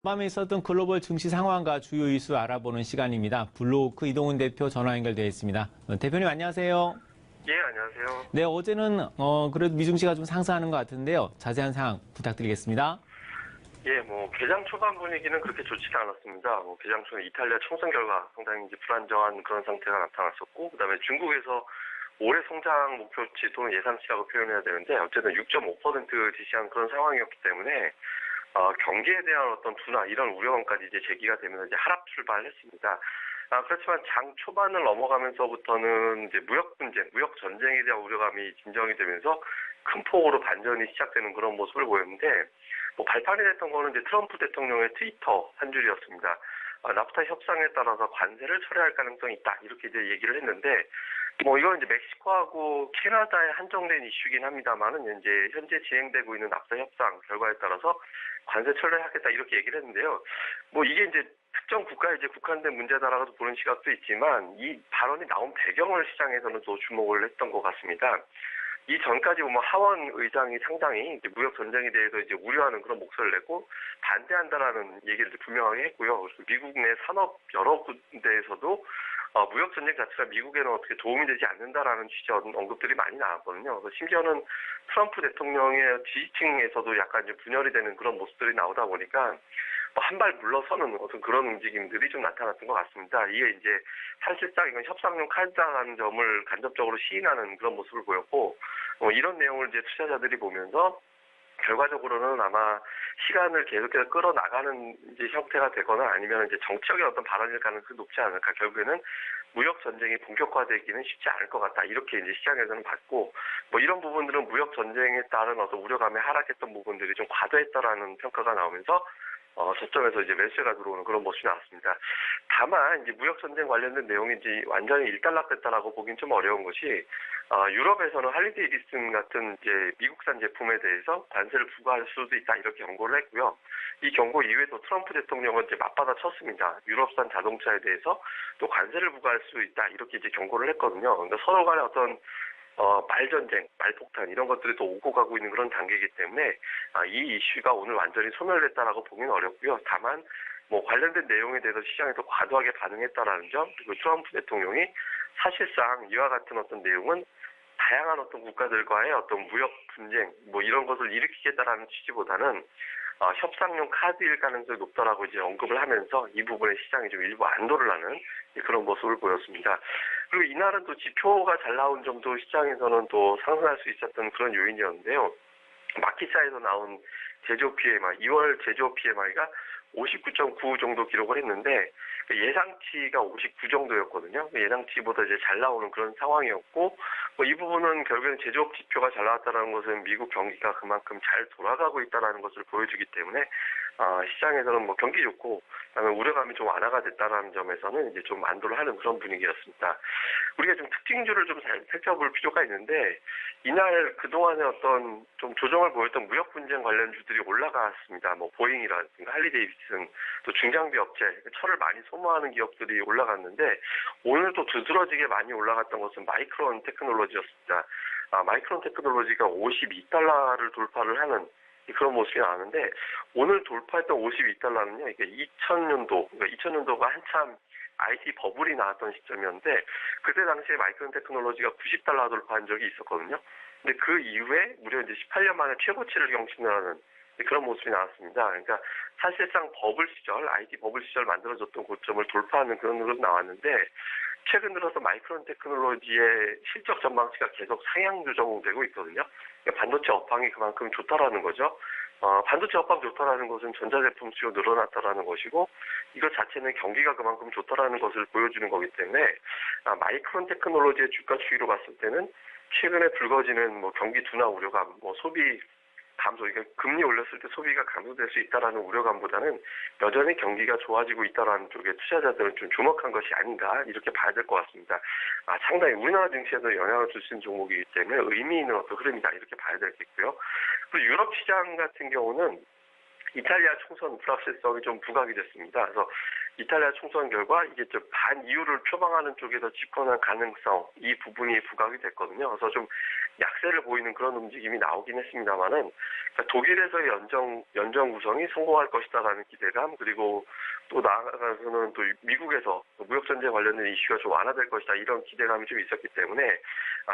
밤에 있었던 글로벌 증시 상황과 주요 이슈 알아보는 시간입니다. 블루오크 이동훈 대표 전화 연결되어 있습니다. 대표님 안녕하세요. 예, 안녕하세요. 네, 어제는 그래도 미증시가 좀 상승하는 것 같은데요. 자세한 사항 부탁드리겠습니다. 예, 개장 초반 분위기는 그렇게 좋지가 않았습니다. 개장 초에 이탈리아 총선 결과 상당히 이제 불안정한 그런 상태가 나타났었고, 그다음에 중국에서 올해 성장 목표치 또는 예상치라고 표현해야 되는데, 어쨌든 6.5% 지시한 그런 상황이었기 때문에, 경기에 대한 어떤 둔화, 이런 우려감까지 이제 제기가 되면서 이제 하락 출발했습니다. 그렇지만 장 초반을 넘어가면서부터는 이제 무역 분쟁, 무역 전쟁에 대한 우려감이 진정이 되면서 큰 폭으로 반전이 시작되는 그런 모습을 보였는데, 발판이 됐던 거는 이제 트럼프 대통령의 트위터 한 줄이었습니다. 나프타 협상에 따라서 관세를 철회할 가능성이 있다, 이렇게 이제 얘기를 했는데, 이건 이제 멕시코하고 캐나다에 한정된 이슈긴 합니다만은 이제 현재 진행되고 있는 나프타 협상 결과에 따라서 관세 철회하겠다, 이렇게 얘기를 했는데요. 이게 이제 특정 국가에 이제 국한된 문제다라고 보는 시각도 있지만, 이 발언이 나온 배경을 시장에서는 또 주목을 했던 것 같습니다. 이 전까지 하원 의장이 상당히 이제 무역 전쟁에 대해서 이제 우려하는 그런 목소리를 내고 반대한다라는 얘기를 분명하게 했고요. 그래서 미국 내 산업 여러 군데에서도 무역 전쟁 자체가 미국에는 어떻게 도움이 되지 않는다라는 취지의 언급들이 많이 나왔거든요. 그래서 심지어는 트럼프 대통령의 지지층에서도 약간 이제 분열이 되는 그런 모습들이 나오다 보니까 한 발 물러서는 어떤 그런 움직임들이 좀 나타났던 것 같습니다. 이게 이제 사실상 이건 협상용 카드라는 점을 간접적으로 시인하는 그런 모습을 보였고, 이런 내용을 이제 투자자들이 보면서 결과적으로는 아마 시간을 계속해서 끌어나가는 이제 형태가 되거나 아니면 이제 정치적인 어떤 발언일 가능성이 높지 않을까. 결국에는 무역 전쟁이 본격화되기는 쉽지 않을 것 같다, 이렇게 이제 시장에서는 봤고, 이런 부분들은 무역 전쟁에 따른 어떤 우려감에 하락했던 부분들이 좀 과도했다라는 평가가 나오면서 저점에서 이제 매수가 들어오는 그런 모습이 나왔습니다. 다만 이제 무역 전쟁 관련된 내용이 이제 완전히 일단락됐다라고 보긴 좀 어려운 것이, 유럽에서는 할리데이비슨 같은 이제 미국산 제품에 대해서 관세를 부과할 수도 있다, 이렇게 경고를 했고요. 이 경고 이후에도 트럼프 대통령은 이제 맞받아 쳤습니다. 유럽산 자동차에 대해서 또 관세를 부과할 수 있다, 이렇게 이제 경고를 했거든요. 그러니까 서로 간의 어떤 말전쟁, 말폭탄, 이런 것들이 또 오고 가고 있는 그런 단계이기 때문에 이 이슈가 오늘 완전히 소멸됐다라고 보기는 어렵고요. 다만 관련된 내용에 대해서 시장에서 과도하게 반응했다라는 점, 그리고 트럼프 대통령이 사실상 이와 같은 어떤 내용은 다양한 어떤 국가들과의 어떤 무역 분쟁, 이런 것을 일으키겠다라는 취지보다는 협상용 카드일 가능성이 높다라고 이제 언급을 하면서 이 부분에 시장이 좀 일부 안도를 하는 그런 모습을 보였습니다. 그리고 이날은 또 지표가 잘 나온 점도 시장에서는 또 상승할 수 있었던 그런 요인이었는데요. 마켓사에서 나온 제조업 PMI, 2월 제조업 PMI가 59.9 정도 기록을 했는데 예상치가 59 정도였거든요. 예상치보다 이제 잘 나오는 그런 상황이었고, 이 부분은 결국에는 제조업 지표가 잘 나왔다는 것은 미국 경기가 그만큼 잘 돌아가고 있다는 것을 보여주기 때문에 시장에서는 경기 좋고 그다음에 우려감이 좀 완화가 됐다는 점에서는 이제 좀 안도를 하는 그런 분위기였습니다. 우리가 좀 특징주를 좀 잘 살펴볼 필요가 있는데, 이날 그동안의 어떤 좀 조정을 보였던 무역 분쟁 관련주들이 올라갔습니다. 보잉이라든가 할리데이비슨, 또 중장비 업체, 철을 많이 소모하는 기업들이 올라갔는데, 오늘 또 두드러지게 많이 올라갔던 것은 마이크론 테크놀로지였습니다. 마이크론 테크놀로지가 52달러를 돌파를 하는 그런 모습이 나왔는데, 오늘 돌파했던 52달러는요, 이게 2000년도가 한참 IT 버블이 나왔던 시점이었는데, 그때 당시에 마이크론 테크놀로지가 90달러 돌파한 적이 있었거든요. 근데 그 이후에 무려 이제 18년 만에 최고치를 경신하는 그런 모습이 나왔습니다. 그러니까 사실상 버블 시절, IT 버블 시절 만들어졌던 고점을 돌파하는 그런 흐름이 나왔는데, 최근 들어서 마이크론 테크놀로지의 실적 전망치가 계속 상향 조정되고 있거든요. 그러니까 반도체 업황이 그만큼 좋다라는 거죠. 반도체 업황 좋다라는 것은 전자제품 수요 늘어났다라는 것이고, 이것 자체는 경기가 그만큼 좋다라는 것을 보여주는 거기 때문에 마이크론 테크놀로지의 주가 추이로 봤을 때는 최근에 불거지는 경기 둔화 우려감, 소비 감소, 그러니까 금리 올렸을 때 소비가 감소될 수 있다라는 우려감보다는 여전히 경기가 좋아지고 있다라는 쪽에 투자자들은 좀 주목한 것이 아닌가, 이렇게 봐야 될 것 같습니다. 상당히 우리나라 증시에도 영향을 줄 수 있는 종목이기 때문에 의미 있는 어떤 흐름이다, 이렇게 봐야 되겠고요. 그리고 유럽 시장 같은 경우는 이탈리아 총선 불확실성이 좀 부각이 됐습니다. 그래서 이탈리아 총선 결과 이게 좀 반이유를 표방하는 쪽에서 집권할 가능성, 이 부분이 부각이 됐거든요. 그래서 좀 약세를 보이는 그런 움직임이 나오긴 했습니다만은 그러니까 독일에서의 연정 구성이 성공할 것이다라는 기대감, 그리고 또 나아가서는 또 미국에서 무역 전쟁 관련된 이슈가 좀 완화될 것이다, 이런 기대감이 좀 있었기 때문에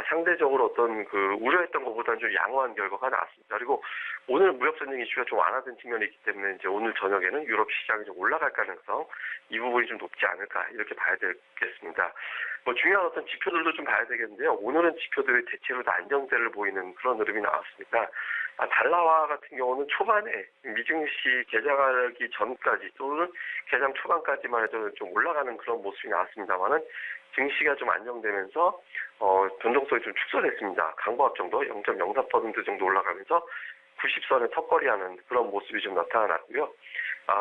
상대적으로 어떤 그 우려했던 것보다는 좀 양호한 결과가 나왔습니다. 그리고 오늘 무역 전쟁 이슈가 좀 완화된 측면이 있기 때문에 이제 오늘 저녁에는 유럽 시장이 좀 올라갈 가능성, 이 부분이 좀 높지 않을까, 이렇게 봐야 되겠습니다. 뭐 중요한 어떤 지표들도 좀 봐야 되겠는데요. 오늘은 지표들이 대체로 다 안정세를 보이는 그런 흐름이 나왔습니다. 달러화 같은 경우는 초반에 미증시 개장하기 전까지 또는 개장 초반까지만 해도 좀 올라가는 그런 모습이 나왔습니다만은 증시가 좀 안정되면서 변동성이 좀 축소됐습니다. 강보합 정도 0.04% 정도 올라가면서 90선에 턱걸이하는 그런 모습이 좀 나타났고요.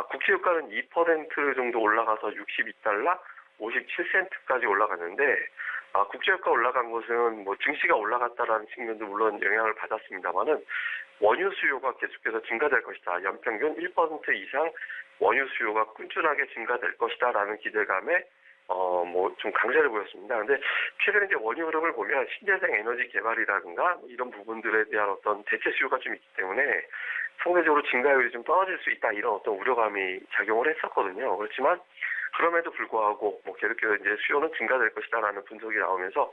국채유가는 2% 정도 올라가서 62달러 57센트까지 올라갔는데 국제유가 올라간 것은 뭐 증시가 올라갔다라는 측면도 물론 영향을 받았습니다만은 원유 수요가 계속해서 증가될 것이다. 연평균 1% 이상 원유 수요가 꾸준하게 증가될 것이다라는 기대감에 뭐 좀 강세를 보였습니다. 근데 최근에 이제 원유 흐름을 보면 신재생 에너지 개발이라든가 이런 부분들에 대한 어떤 대체 수요가 좀 있기 때문에 상대적으로 증가율이 좀 떨어질 수 있다, 이런 어떤 우려감이 작용을 했었거든요. 그렇지만 그럼에도 불구하고 뭐 계속해서 이제 수요는 증가될 것이다라는 분석이 나오면서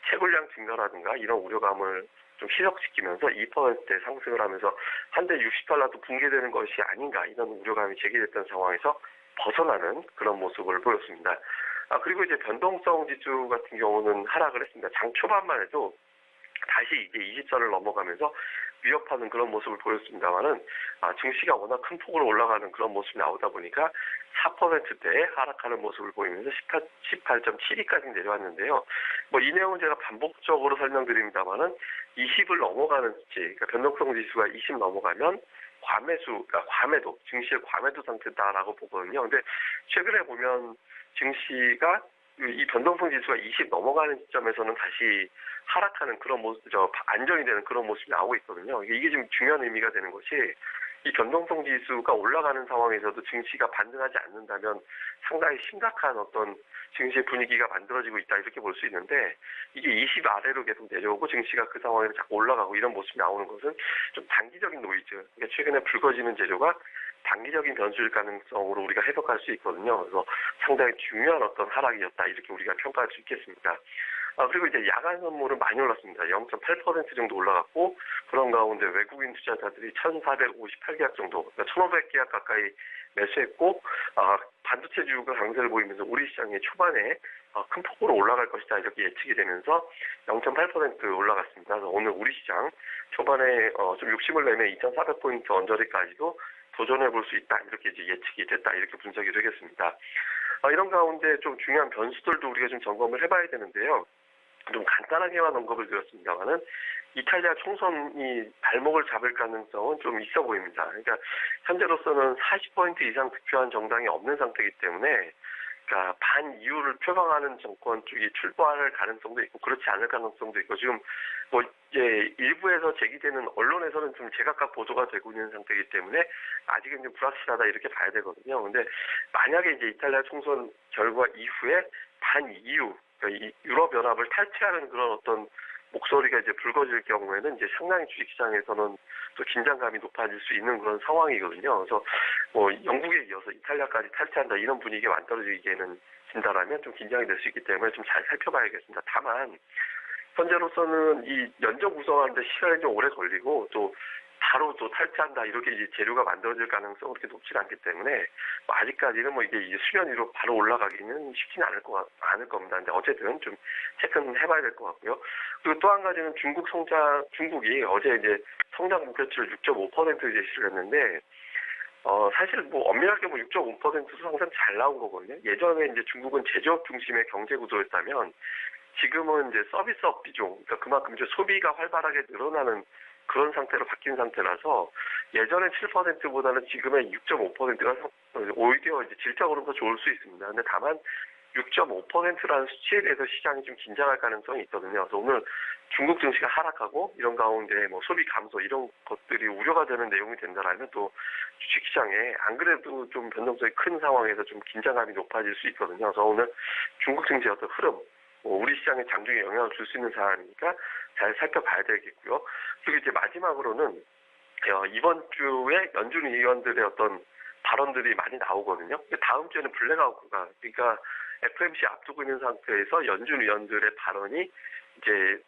채굴량 증가라든가 이런 우려감을 좀 희석시키면서 2%대 상승을 하면서 한 대 60달러도 붕괴되는 것이 아닌가, 이런 우려감이 제기됐던 상황에서 벗어나는 그런 모습을 보였습니다. 그리고 이제 변동성 지수 같은 경우는 하락을 했습니다. 장 초반만 해도 다시 이제 20선을 넘어가면서 위협하는 그런 모습을 보였습니다만은 증시가 워낙 큰 폭으로 올라가는 그런 모습이 나오다 보니까 4%대에 하락하는 모습을 보이면서 18.72까지 내려왔는데요. 뭐 이 내용은 제가 반복적으로 설명드립니다만은 20을 넘어가는 수치, 그러니까 변동성 지수가 20 넘어가면 과매도, 증시의 과매도 상태다라고 보거든요. 근데 최근에 보면 증시가 이 변동성 지수가 20 넘어가는 시점에서는 다시 하락하는 그런 모습, 안정이 되는 그런 모습이 나오고 있거든요. 이게 좀 중요한 의미가 되는 것이, 이 변동성 지수가 올라가는 상황에서도 증시가 반등하지 않는다면 상당히 심각한 어떤 증시의 분위기가 만들어지고 있다, 이렇게 볼 수 있는데, 이게 20 아래로 계속 내려오고 증시가 그 상황에서 자꾸 올라가고 이런 모습이 나오는 것은 좀 단기적인 노이즈, 그러니까 최근에 불거지는 재료가 단기적인 변수일 가능성으로 우리가 해석할 수 있거든요. 그래서 상당히 중요한 어떤 하락이었다, 이렇게 우리가 평가할 수 있겠습니다. 그리고 이제 야간 선물은 많이 올랐습니다. 0.8% 정도 올라갔고, 그런 가운데 외국인 투자자들이 1,458계약 정도, 그러니까 1,500계약 가까이 매수했고, 반도체주가 강세를 보이면서 우리 시장이 초반에 큰 폭으로 올라갈 것이다, 이렇게 예측이 되면서 0.8% 올라갔습니다. 그래서 오늘 우리 시장 초반에 좀 욕심을 내면 2,400포인트 언저리까지도 도전해 볼 수 있다, 이렇게 이제 예측이 됐다, 이렇게 분석이 되겠습니다. 이런 가운데 좀 중요한 변수들도 우리가 좀 점검을 해봐야 되는데요. 좀 간단하게만 언급을 드렸습니다만은 이탈리아 총선이 발목을 잡을 가능성은 좀 있어 보입니다. 그러니까 현재로서는 40포인트 이상 득표한 정당이 없는 상태이기 때문에, 그러니까 반이유를 표방하는 정권 쪽이 출범할 가능성도 있고 그렇지 않을 가능성도 있고, 지금 뭐 이제 일부에서 제기되는 언론에서는 좀 제각각 보도가 되고 있는 상태이기 때문에 아직은 좀 불확실하다, 이렇게 봐야 되거든요. 근데 만약에 이제 이탈리아 총선 결과 이후에 반이유, 그러니까 이 유럽연합을 탈퇴하는 그런 어떤 목소리가 이제 불거질 경우에는 이제 상당히 주식시장에서는 또 긴장감이 높아질 수 있는 그런 상황이거든요. 그래서 뭐 영국에 이어서 이탈리아까지 탈퇴한다, 이런 분위기가 만들어지기에는 진다라면 좀 긴장이 될 수 있기 때문에 좀 잘 살펴봐야겠습니다. 다만 현재로서는 이 연정 구성하는데 시간이 좀 오래 걸리고 또 바로 또 탈퇴한다, 이렇게 이제 재료가 만들어질 가능성은 그렇게 높지 않기 때문에 뭐 아직까지는 뭐 이게 수면 위로 바로 올라가기는 쉽지는 않을 겁니다. 근데 어쨌든 좀 체크는 해봐야 될 것 같고요. 그리고 또 한 가지는 중국이 어제 이제 성장 목표치를 6.5% 제시를 했는데, 사실 뭐 엄밀하게 뭐 6.5%도 항상 잘 나온 거거든요. 예전에 이제 중국은 제조업 중심의 경제 구조였다면 지금은 이제 서비스업 비중, 그러니까 그만큼 이제 소비가 활발하게 늘어나는 그런 상태로 바뀐 상태라서 예전에 7%보다는 지금의 6.5%가 오히려 이제 질적으로 더 좋을 수 있습니다. 근데 다만 6.5%라는 수치에 대해서 시장이 좀 긴장할 가능성이 있거든요. 그래서 오늘 중국 증시가 하락하고 이런 가운데 뭐 소비 감소, 이런 것들이 우려가 되는 내용이 된다라면 또 주식시장에 안 그래도 좀 변동성이 큰 상황에서 좀 긴장감이 높아질 수 있거든요. 그래서 오늘 중국 증시의 어떤 흐름, 우리 시장에 장중에 영향을 줄 수 있는 사안이니까 잘 살펴봐야 되겠고요. 그리고 이제 마지막으로는 이번 주에 연준 의원들의 어떤 발언들이 많이 나오거든요. 다음 주에는 블랙아웃가, 그러니까 FOMC 앞두고 있는 상태에서 연준 의원들의 발언이 이제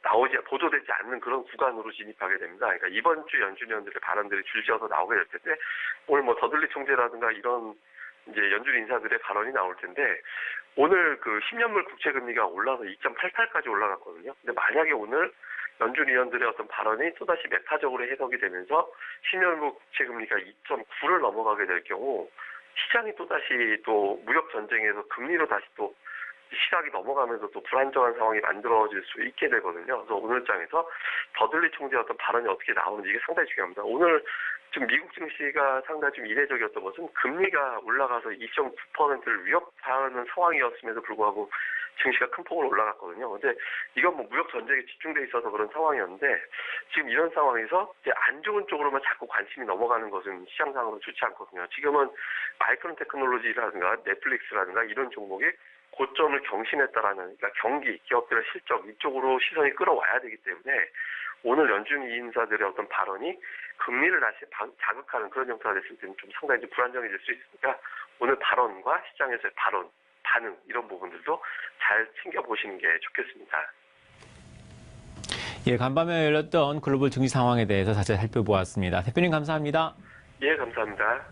보도되지 않는 그런 구간으로 진입하게 됩니다. 그러니까 이번 주 연준 의원들의 발언들이 줄지어서 나오게 될 텐데, 오늘 뭐 더들리 총재라든가 이런 이제 연준 인사들의 발언이 나올 텐데, 오늘 그 10년물 국채 금리가 올라서 2.88까지 올라갔거든요. 근데 만약에 오늘 연준 의원들의 어떤 발언이 또다시 매파적으로 해석이 되면서 10년물 국채 금리가 2.9를 넘어가게 될 경우, 시장이 또다시 또 무역 전쟁에서 금리로 다시 또 시각이 넘어가면서 또 불안정한 상황이 만들어질 수 있게 되거든요. 그래서 오늘 장에서 더들리 총재의 어떤 발언이 어떻게 나오는지 이게 상당히 중요합니다. 오늘 지금 미국 증시가 상당히 좀 이례적이었던 것은 금리가 올라가서 2.9%를 위협하는 상황이었음에도 불구하고 증시가 큰 폭으로 올라갔거든요. 근데 이건 뭐 무역 전쟁에 집중돼 있어서 그런 상황이었는데, 지금 이런 상황에서 이제 안 좋은 쪽으로만 자꾸 관심이 넘어가는 것은 시장상으로 좋지 않거든요. 지금은 마이크론 테크놀로지라든가 넷플릭스라든가 이런 종목이 고점을 경신했다라는, 그러니까 경기, 기업들의 실적 이쪽으로 시선이 끌어와야 되기 때문에 오늘 연준 인사들의 어떤 발언이 금리를 다시 자극하는 그런 형태가 됐을 때는 좀 상당히 불안정해질 수 있으니까 오늘 발언과 시장에서의 반응 이런 부분들도 잘 챙겨보시는 게 좋겠습니다. 예, 간밤에 열렸던 글로벌 증시 상황에 대해서 자세히 살펴보았습니다. 대표님 감사합니다. 예, 감사합니다.